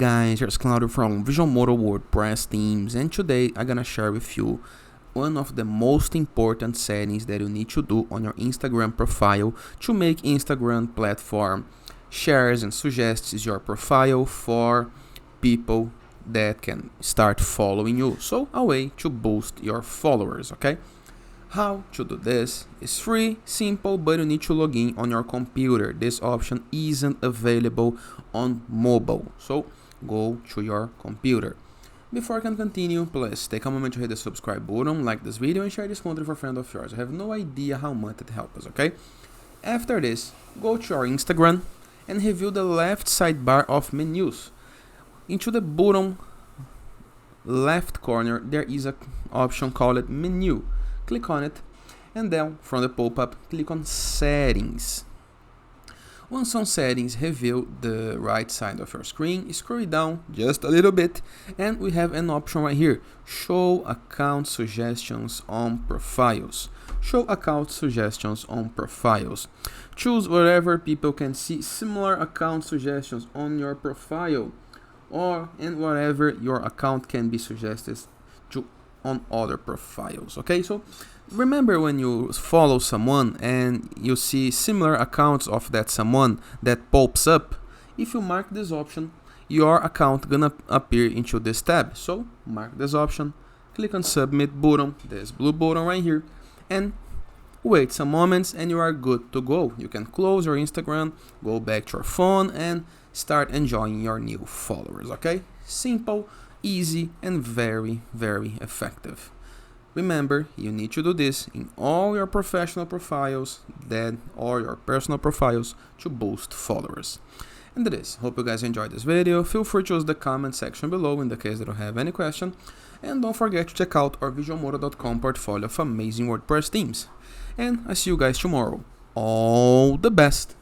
guys, here's Claudio from Visualmodo WordPress themes, and today I'm gonna share with you one of the most important settings that you need to do on your Instagram profile to make Instagram platform shares and suggests your profile for people that can start following you. So a way to boost your followers, okay? How to do this is free, simple, but you need to log in on your computer. This option isn't available on mobile, so go to your computer. Before I can continue, please take a moment to hit the subscribe button, like this video, and share this content for a friend of yours. I have no idea how much it helps us, okay? After this, go to your Instagram and review the left sidebar of menus. Into the bottom left corner, there is an option called menu. Click on it, and then from the pop-up, click on settings. Once on settings, reveal the right side of your screen, scroll down just a little bit, and we have an option right here, show account suggestions on profiles. Show account suggestions on profiles. Choose wherever people can see similar account suggestions on your profile, and wherever your account can be suggested to on other profiles. Okay, so remember when you follow someone and you see similar accounts of that someone that pops up, if you mark this option, your account gonna appear into this tab. So mark this option, click on submit button, this blue button right here, and wait some moments and you are good to go. You can close your Instagram, go back to your phone, and start enjoying your new followers. Okay, simple, easy, and very, very effective. Remember, you need to do this in all your professional profiles or your personal profiles to boost followers. And that is, hope you guys enjoyed this video. Feel free to use the comment section below in the case that you have any question. And don't forget to check out our visualmodo.com portfolio of amazing WordPress themes. And I see you guys tomorrow. All the best!